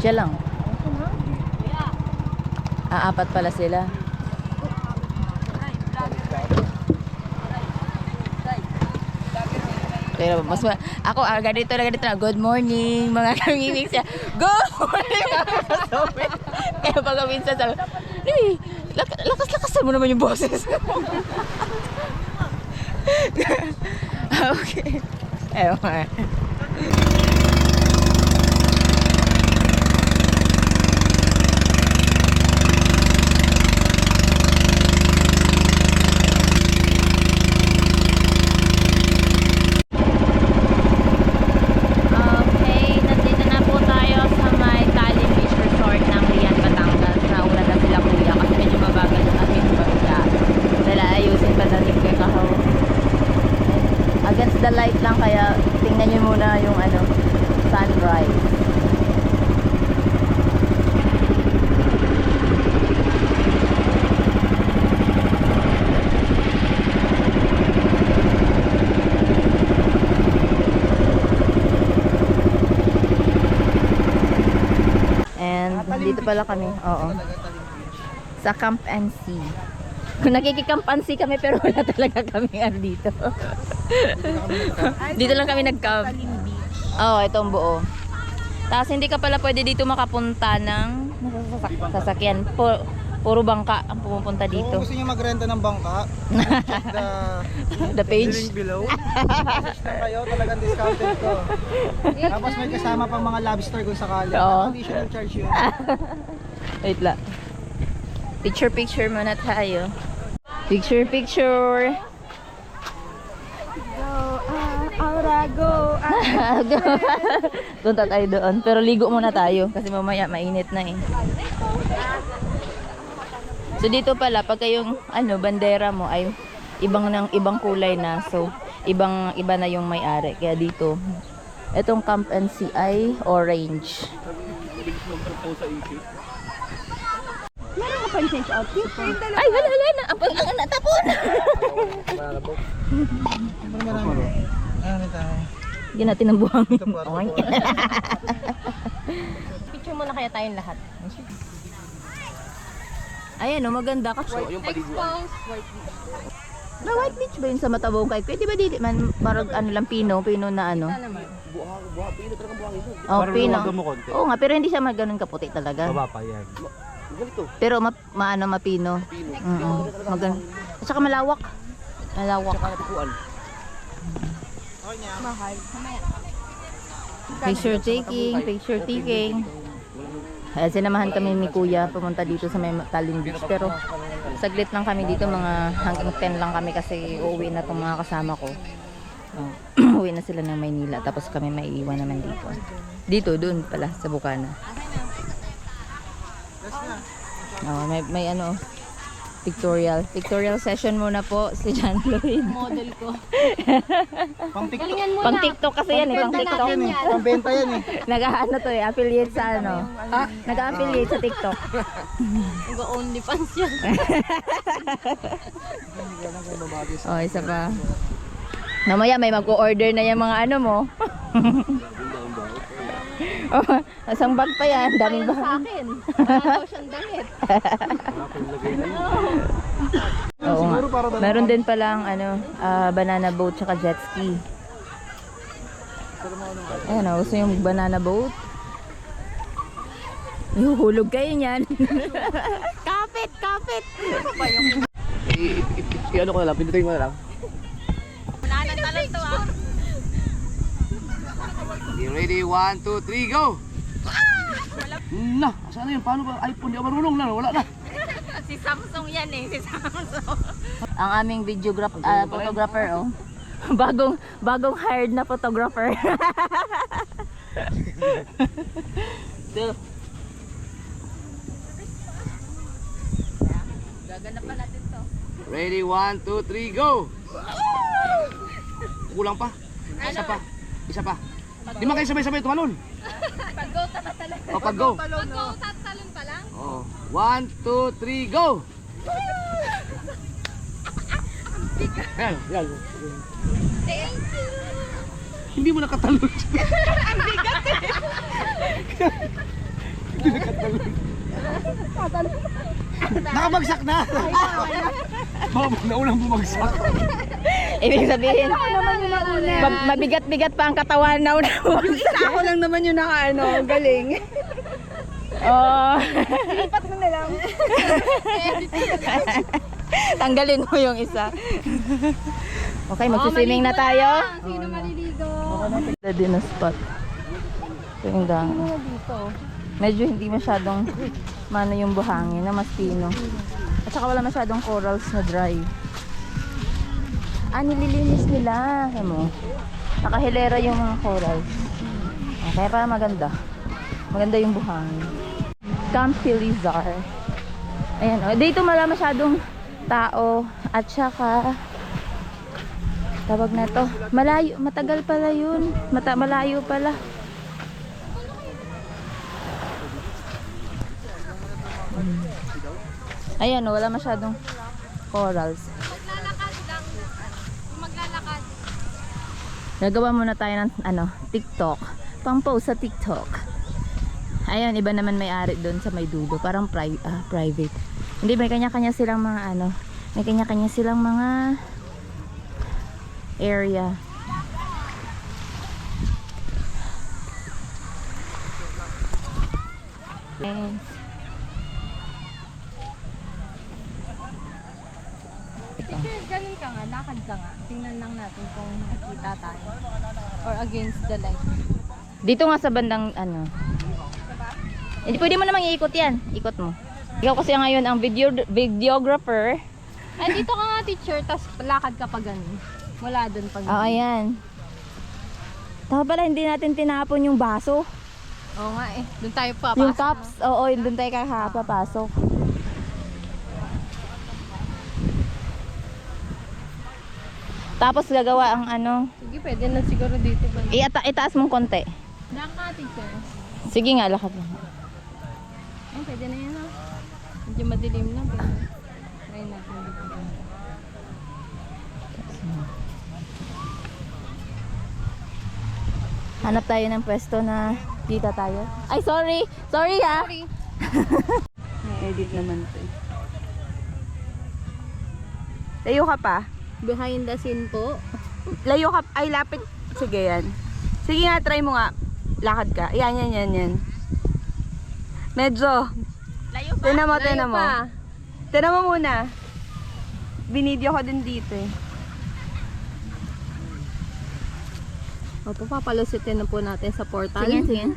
Siya lang. Apat pala sila. Pero mas ako ganito na good morning mga kamimik siya. Good morning mga kasobe. Kaya pag minsan sabi, hey, lakas-lakasan mo naman yung boses. Okay. Ewan. The light lang kaya tingnan niyo muna yung ano sunrise. And dito pala kami. Oo. Sa Camp and Sea. Kung nakikikamp and sea kami pero wala talaga kami dito. Dito lang kami nag-camp. Oo, itong buo. Tapos hindi ka pala pwede dito makapunta ng sasakyan. Puro bangka ang pumupunta dito. Kung gusto niyo magrenta ng bangka, check the page link below. Message na kayo, talagang discounted ko. Tapos may kasama pang mga lobster kung sakali. Oo. Additional charge yun. Wait lang. Picture muna tayo. Picture. Go. Punta tayo doon. Pero ligo muna tayo kasi mamaya mainit na eh. So dito pala pag yung bandera mo ay ibang kulay na. So iba na yung may-ari. Kaya dito etong Camp and Sea ay orange. Meron ka pang change outfit? Ay wala na. Ang natapon. Ano tayo? Hindi natin ang buhang. Picture muna kaya tayong lahat. Ayan maganda ka. So, yung paliguan. Na White Beach ba yun sa Matabong kay? Pwede ba di man parang lang pino na ano? Buha, pino talagang buhangin doon. Oh, pino. mo konti. Oo nga, pero hindi siya ganun kaputi talaga. Baba pa yan. Ganito. Pero mapino. Maganda. At saka malawak. Tsaka natikuan. Mahal. Picture taking. Sinamahan kami ni Kuya pumunta dito sa may Talim Beach. Pero saglit lang kami dito, mga hanggang 10 lang kami kasi uuwi na itong mga kasama ko. Uwi na sila ng Maynila. Tapos kami maiiwan naman dito. Doon pala sa Bukana. May pictorial session muna po si John Lloyd. Model ko. Pang TikTok. Galingan mo Pang na. TikTok kasi yan pang TikTok. Pang benta yan eh. Nag-ano to affiliate sa nag-affiliate sa TikTok. Nag-only fans yan. Oh, isa pa. Mamaya may mag-order na yung mga mo. Oh, isang bag pa yan, daming bag. Sa akin. Wala daw siyang damit. Oo nga. Meron din palang banana boat tsaka jet ski. Ayan gusto yung banana boat. Ihuhulog kayo niyan. Kapit! I-ano ko na lang, pindutin mo na lang. Wala nang talang to Okay, ready? 1, 2, 3, go! Na, saan na yun? Paano ba? iPhone, di ako marunong na, wala na. Si Samsung yan si Samsung. Ang aming photographer bagong hired na photographer. Gaganap pa natin to. Ready? 1, 2, 3, go! Kulang pa. Isa pa. Di man kayo sabay-sabay tumalon. Pag-go tatalon. O, pag-go. Pag-go tatalon pa lang. O, 1, 2, 3, go! Yan. Thank you. Hindi mo nakatalon. Nakabagsak na! Mama, naunang bumagsak. Ibig sabihin, mabigat-bigat pa ang katawan na una. Ako lang naman yung naka-ano, galing. Oh. Lipat mo na lang. Tanggalin mo yung isa. Okay, magsiswimming na tayo. Sino maliligo? Ready na spot. Ito yung daan. Medyo hindi masyadong mano yung buhangin na mas pino. At saka wala masyadong corals na dry. Nililinis nila. Alam mo, nakahilera yung mga corals. Kaya para maganda. Maganda yung buhangin. Camp Pilizar. Ayan, dito wala masyadong tao. At saka tawag na to, malayo, matagal pala yun. Malayo pala. Ayan, wala masyadong corals. Maglalakad lang. Maglalakad. Gagawa muna tayo ng TikTok. Pang-post sa TikTok. Ayun, iba naman may-ari doon sa may dulo. Parang private. Hindi, may kanya-kanya silang mga may kanya-kanya silang mga area. And Teacher, ganun ka nga. Lakad ka nga. Tingnan lang natin kung makikita tayo. Or against the light. dito nga sa bandang hindi pwede mo namang iikot yan. Ikot mo. Ikaw kasi ngayon ang videographer. Ay, dito ka nga, teacher. Tapos lakad ka pa ganun. Wala dun pag... Ayan. Tama pala, hindi natin tinapon yung baso. Oo nga eh. Doon tayo papasok. Yung cups, oo, doon tayo papasok. Tapos gagawa ang Sige, pwede na siguro dito ba? itaas mong konti. Diyan ka, teacher. Sige nga, lakad lang. Ay, pwede na yan, medyo madilim na. Pero try natin dito. Hanap tayo ng pwesto na kita tayo. Ay, sorry! Sorry ha! Sorry. Edit naman to. Layo ka pa. Behind the scene po. Layo ka. Ay, lapit. Sige, yan. Sige nga, try mo nga. Lakad ka. Yan. Medyo. Layo pa? Tinan mo, Layo tinan mo. pa. Tinan mo muna. Binidyo ko din dito eh. Opo, papalusitin na po natin sa portal. Sige.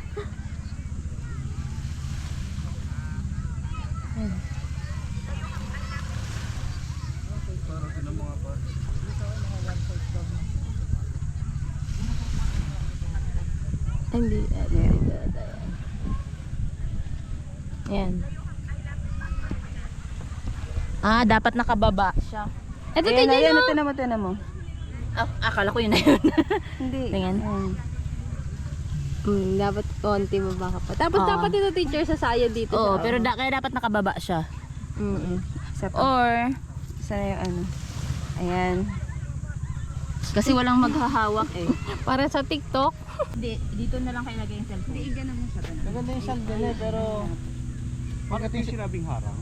Hindi. Ayan. Dapat nakababa siya. Ito, Ayan, tingnan ayan, mo. tinan mo. Akala ko yun na yun. Hindi. Tingnan. Ayan. Dapat konti mabaka pa. Tapos Oo. dapat ito, teacher, sa sayo dito. Oo, sa- pero kaya dapat nakababa siya. Isa pa. Or, Sana yung Ayan. kasi walang maghahawak eh. Para sa TikTok. Dito na lang kayo lagay yung cellphone. Maganda yung sandal eh, pero... Pagdating sinabing harang.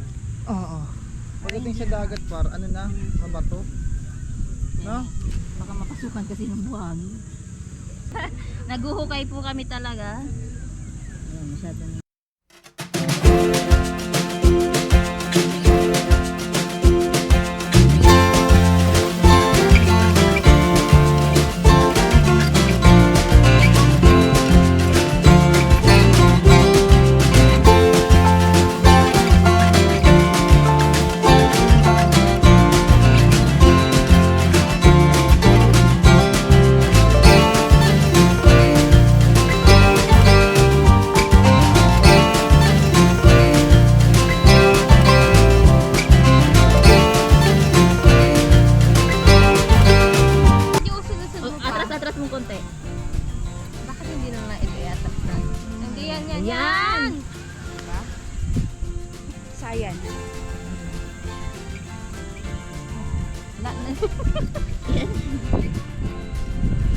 Oo. Pagdating sa dagat par, mabato. No? Baka mapasukan kasi ng buhangin. Naguhukay po kami talaga. Ayan, masyado na. Hindi ko sinusunod pa. Atras mong konti. Bakit hindi na lang ito yatas na? Hindi yan. Yan! Sayan.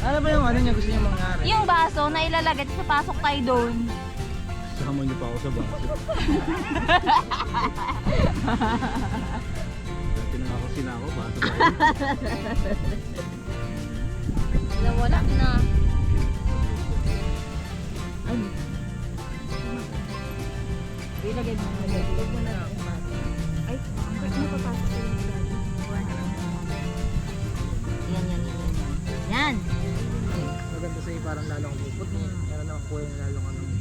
Ano ba yung gusto niyo mangyari? Yung baso na ilalagay sa pasok tayo doon. Sama niyo pa ako sa baso. Dati nakakasin ako, baso ba? Nawala na. Ay. Ilagay mo na. Ilagay mo na. Ay, ba't napapasok ko yung Yan, yan, yan. Yan! Maganda sa'yo, parang lalo akong pupot. Kaya lang kuya na lalo ka nung...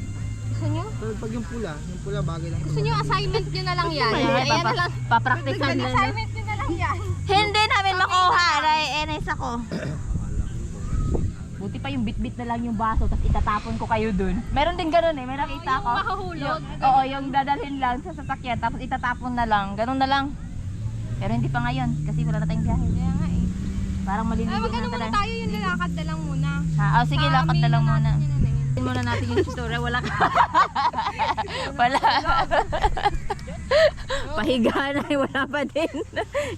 Gusto nyo? Pero pag yung pula bagay lang. Gusto nyo assignment nyo na lang yan? Ayan na lang. Papraktisan na. Assignment nyo na lang yan. Hindi namin makuha. Enes ako. Buti pa yung bit-bit na lang yung baso, tapos itatapon ko kayo dun. Meron din ganun eh, may nakita Yung ko. makahulog. Oo, yung dadalhin lang sa sasakyan, tapos itatapon na lang. Ganun na lang. Pero hindi pa ngayon, kasi wala na tayong biyahe. Kaya nga eh. Parang maliligo Ay, wag na muna talaga. tayo yung lalakad na lang muna. Ha? Oh, sige, lakad na lang muna. Yun na yun. Tingnan muna natin yung tutorial. Wala ka. Wala. Pahiga na, wala pa din.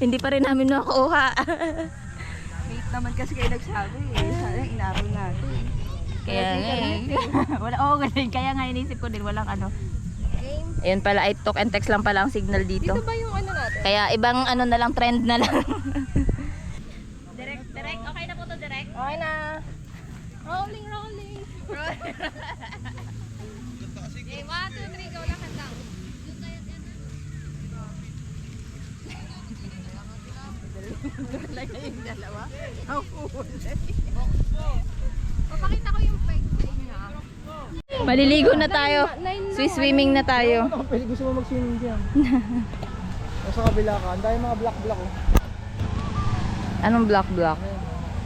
Hindi pa rin namin nakuha. Wait naman kasi kayo nagsabi eh. Sana inaral natin. Kaya nga eh. Wala, oo, ganun. Kaya nga inisip ko din, walang ano. Ayun pala, ay talk and text lang pala ang signal dito. Ito ba yung ano natin? Kaya ibang ano na lang, trend na lang. Direct. Okay na po to, direct. Okay na. Rolling. Okay, 1, 2, 3, go. Lakad lang. Papakita ko yung peg sa inyo ah. Maliligo na tayo. Swimming na tayo. Ako, pwede gusto mo mag-swimming dyan. O sa kabila ka, ang dami mga black oh. Anong block?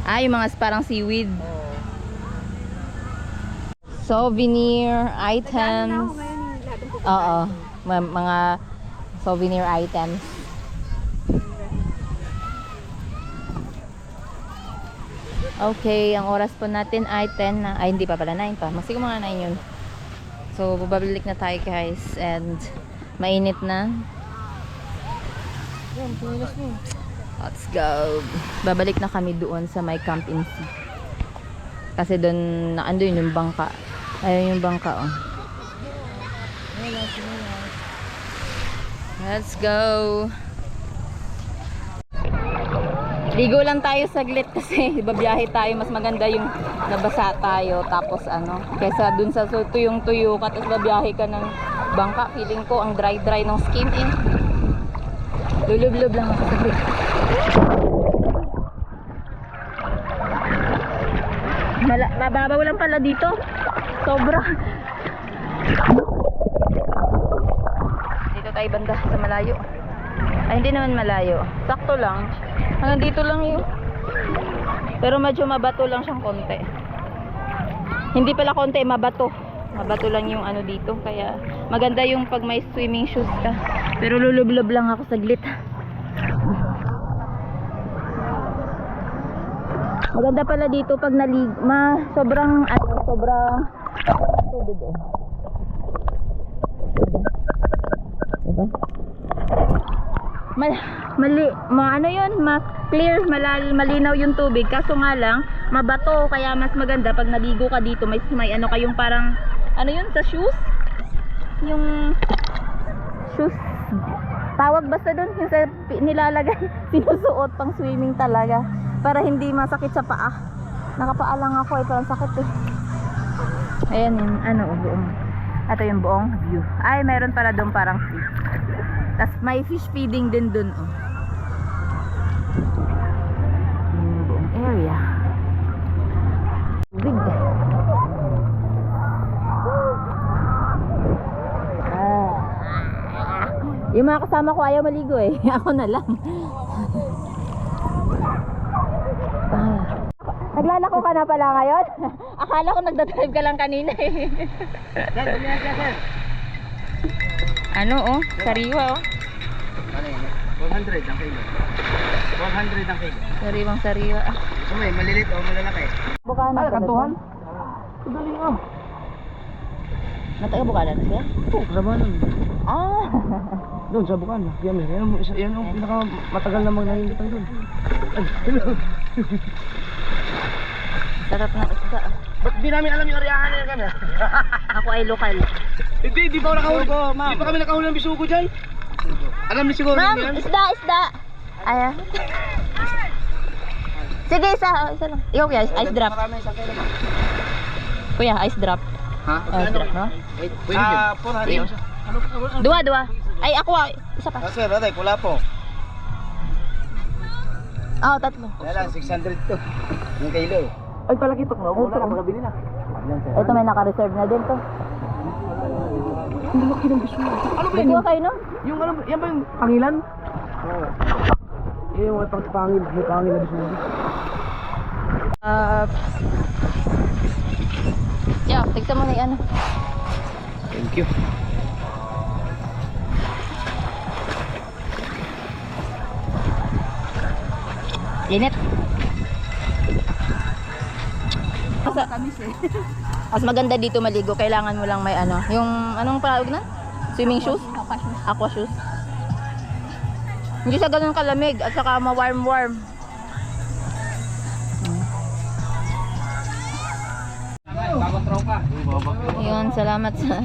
Ah, yung mga parang seaweed. Oo. Souvenir items. Oo. Mga souvenir items. Okay, ang oras po natin ay 10 na. Ay, hindi pa pala, 9 pa. Masig mga 9 yun. So, babalik na tayo guys. And, mainit na. Yan, pinilas mo. Let's go. Babalik na kami doon sa may Camp in Sea. Kasi doon, andun yung bangka. Ayun yung bangka, oh. Let's go. Ligo lang tayo saglit kasi babiyahe tayo, mas maganda yung nabasa tayo tapos ano, kesa dun sa tuyong-tuyo ka tapos babiyahe ka ng bangka, feeling ko ang dry ng skin eh. Lulub-lub lang ako saglit. Mababaw lang pala dito. Sobra. Dito tayo banda sa malayo. Ay, hindi naman malayo. Sakto lang. Hanggang dito lang yun. Pero medyo mabato lang siyang konti. Hindi pala konti, mabato. Mabato lang yung ano dito. Kaya maganda yung pag may swimming shoes ka. Pero lulublob lang ako saglit. Maganda pala dito pag sobrang tubig eh. Diba? Clear, malinaw yung tubig, kaso nga lang mabato, kaya mas maganda pag naligo ka dito, may ano kayong parang ano yun sa shoes, yung shoes tawag basta doon yung sa nilalagay sinusuot pang swimming talaga para hindi masakit sa paa. Nakapaa lang ako eh, parang sakit eh. Ayan yung ano, buong ito yung buong view. Ay, meron pala doon parang fish. Tapos may fish feeding din doon oh. Yung buong area. Big. Yung mga kasama ko ayaw maligo eh. Ako na lang. Naglalako ka na pala ngayon? Akala ko nagdadrive ka lang kanina eh. Ano oh? Sariwa oh. Ano yun? 400 ang kilo. 400 ang kilo. Sariwang sariwa. So may malilit o malalaki? Bukana pala kantuhan? to. Galing oh. Nataga Bukana na siya? Oo, Rabanan. Ah! Doon sa Bukana. Yan yung pinaka matagal na magnahingitan doon. Ay, hello. Sarap ng isda ah. Ba't di namin alam yung aryahan na yan kami? Ako ay lokal. Hindi pa ako nakahuli. Hindi pa kami nakahuli ng bisugo dyan. Alam niyo siguro Ma'am, yan? isda. Ay. Sige, isa lang. Ikaw kuya, ice drop. Kuya, ice drop. Ha? Ice drop, no? Pwede yun. Dua. Ay, ako isa pa. Sir, aday, wala po. Oo, tatlo. Wala lang, 600 to. Yung kilo. Ay, palagi ito. Wala lang, magabili na. Ito may naka-reserve na din to. Ang laki ng bisugo. Ano ba Kuha kayo, no? Yung ano, yan ba yung pangilan? Oo. Yung mga pangil, may pangil na bisugo. Yeah, tignan mo na yung ano. Thank you. Init. Mas maganda dito maligo, kailangan mo lang may ano, yung anong tawag na? Swimming shoes? Aqua shoes. Hindi siya ganun kalamig at saka ma-warm. Ayun, salamat sa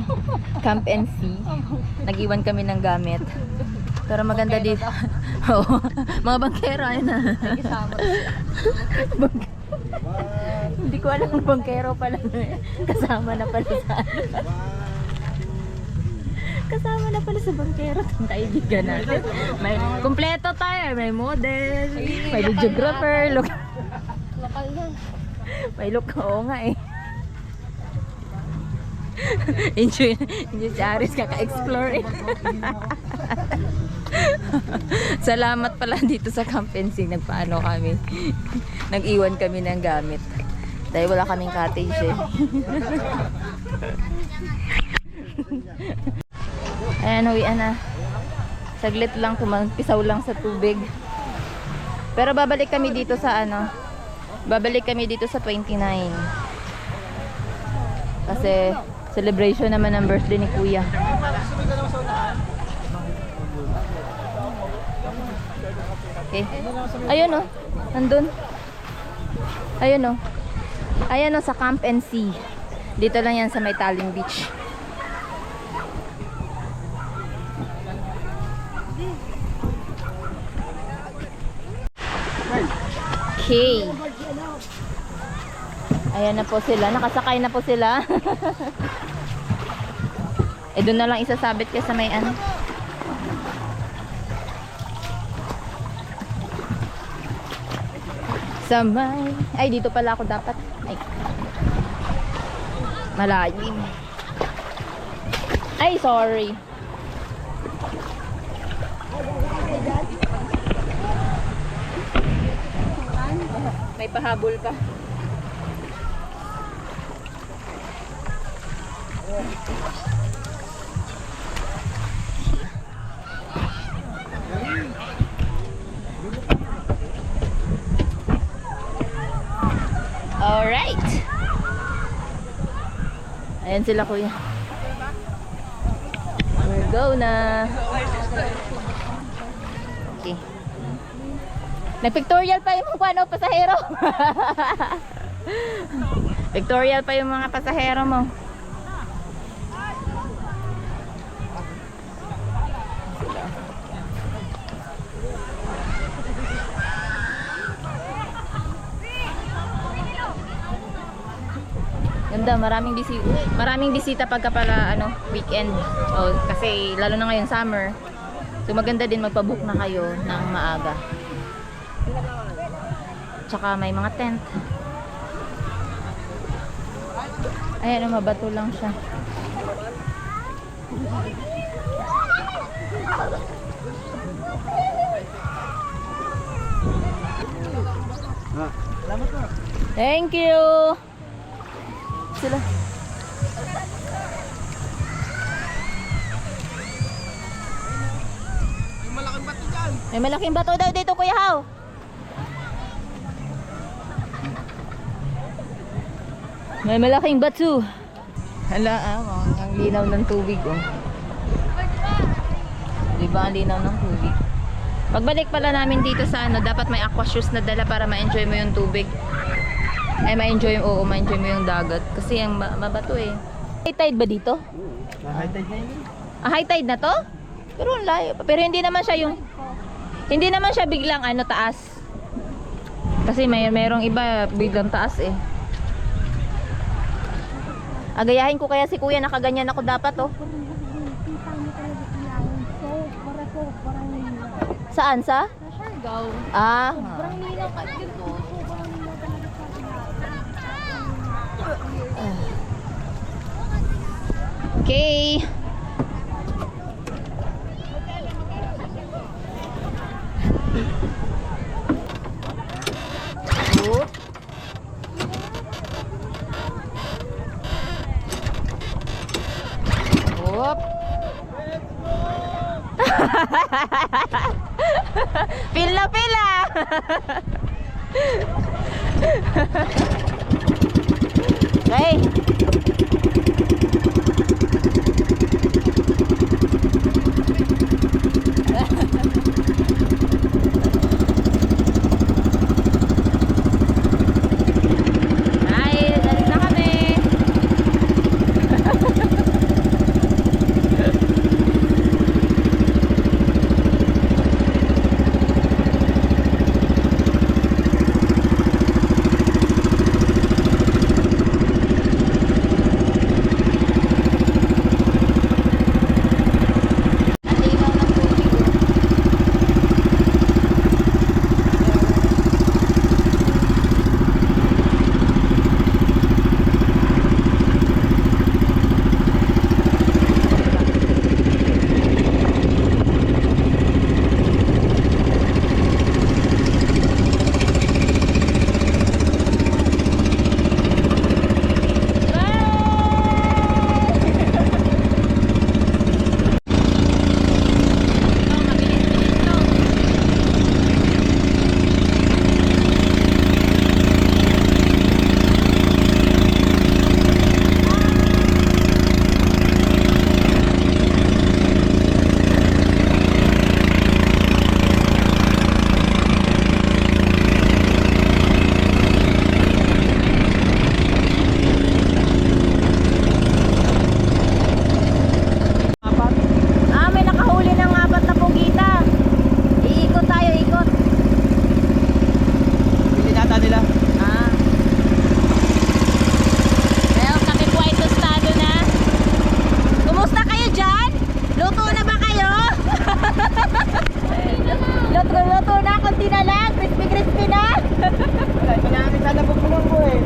Camp NC. Nag-iwan kami ng gamit. Pero maganda dito. Oo, mga bangkero ayun na. Hindi ko alam kung bangkero pala. Kasama na pala sa kasama na pala sa bangkero ng kaibigan natin. May kumpleto tayo, may model, may videographer, Lokal yan. may look, oo nga eh. enjoy si Aris kaka-explore eh. Salamat pala dito sa Camp NC, nagpaano kami. Nag-iwan kami ng gamit. Dahil wala kaming cottage eh. Ayan, uwian na. Saglit lang, tumagpisaw lang sa tubig. Pero babalik kami dito sa ano. Babalik kami dito sa 29. Kasi celebration naman ng birthday ni Kuya. Okay. Ayun oh. Nandun. Ayun oh. Ayan oh, sa Camp NC. Dito lang yan sa may Talim Beach. Okay. Ayan na po sila. Nakasakay na po sila. Eh doon na lang isasabit ka sa may ano. Sa may... Ay, dito pala ako dapat. Ay. Malalim. Ay, sorry. May pahabol pa. Alright. Ayan sila kuya. We're go na. Okay. Nag-pictorial pa yung mga pasahero. Pictorial pa yung mga pasahero mo. Ganda, maraming bisita pagka pala ano, weekend. O, kasi lalo na ngayon summer. So maganda din magpa-book na kayo ng maaga. Tsaka may mga tent. Ayan, mabato lang siya. Thank you. Sila. May malaking bato daw dito, Kuya Hao. May malaking bato. Hala, ang linaw ng tubig, oh. Diba ang linaw ng tubig? Pagbalik pala namin dito sa ano, dapat may aqua shoes na dala para ma-enjoy mo yung tubig. ma-enjoy, oo, ma-enjoy mo yung dagat. Kasi yung mabato eh. High tide ba dito? High tide na yun. Ah, high tide na to? Pero ang layo. Pero hindi naman siya yung... Hindi naman siya biglang ano, taas. Kasi mayroong iba biglang taas eh. Agayahin ko kaya si kuya, nakaganyan ako dapat oh. Saan sa? Sa Siargao. Ah. Sobrang nila ka dito. Sobrang nila talaga sa Okay. Oop. Oop. Feel na feel ah. Okay. Ay, dalit na kami. Ang linaw ng tubig oh. Ah, may nakahuli ng 4 na pugita. Iikot tayo, ikot. Hindi nata nila. Ah. Well, kami po ay tostado na. Kumusta kayo dyan? Luto na ba kayo? Luto na, konti na lang. Crispy na. Wala, ito na kami sana pupulong ko eh.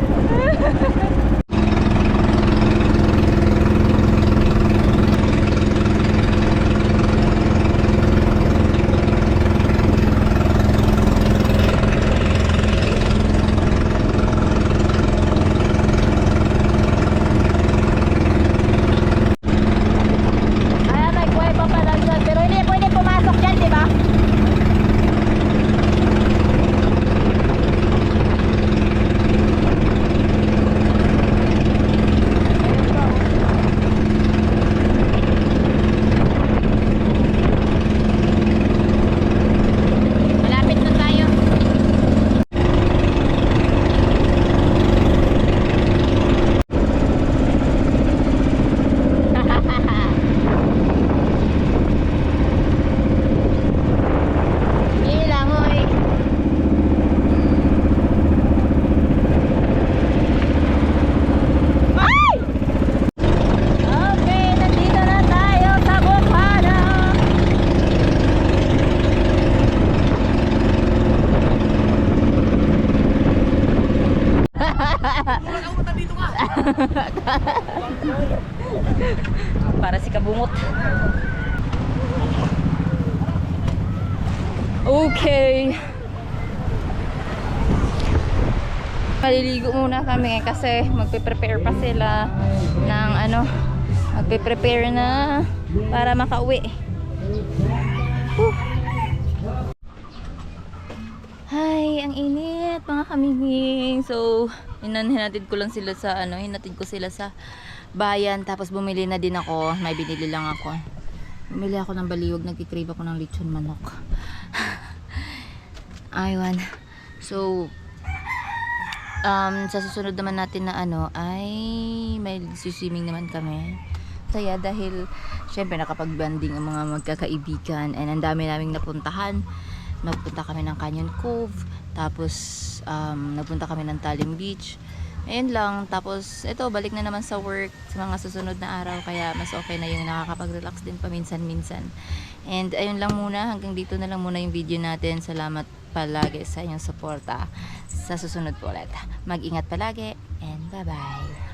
Ayan, may kuhay pa pala dyan. Pero hindi pwede pumasok dyan, di ba? Malapit na tayo. Ilangoy. Ay! Okay, nandito na tayo sa Bukana. Para si kabungot. Okay. Maliligo muna kami kasi magpe-prepare pa sila ng ano, magpe-prepare na para makauwi. Hi, ang init mga kamiming. So, hinatid ko lang sila sa ano, hinatid ko sila sa bayan tapos bumili na din ako. May binili lang ako. Bumili ako ng baliwag, nagki-crave ako ng lechon manok. Aywan. So, Sa susunod naman natin na ano ay may swimming naman kami. Saya dahil syempre nakapag-banding ang mga magkakaibigan and ang dami naming napuntahan. Nagpunta kami ng Canyon Cove, tapos nagpunta kami ng Talim Beach. Ayun lang, tapos ito balik na naman sa work sa mga susunod na araw, kaya mas okay na yung nakakapag-relax din paminsan-minsan. And ayun lang muna, hanggang dito na lang muna yung video natin. Salamat palagi sa inyong suporta. Sa susunod po ulit. Mag-ingat palagi and bye-bye.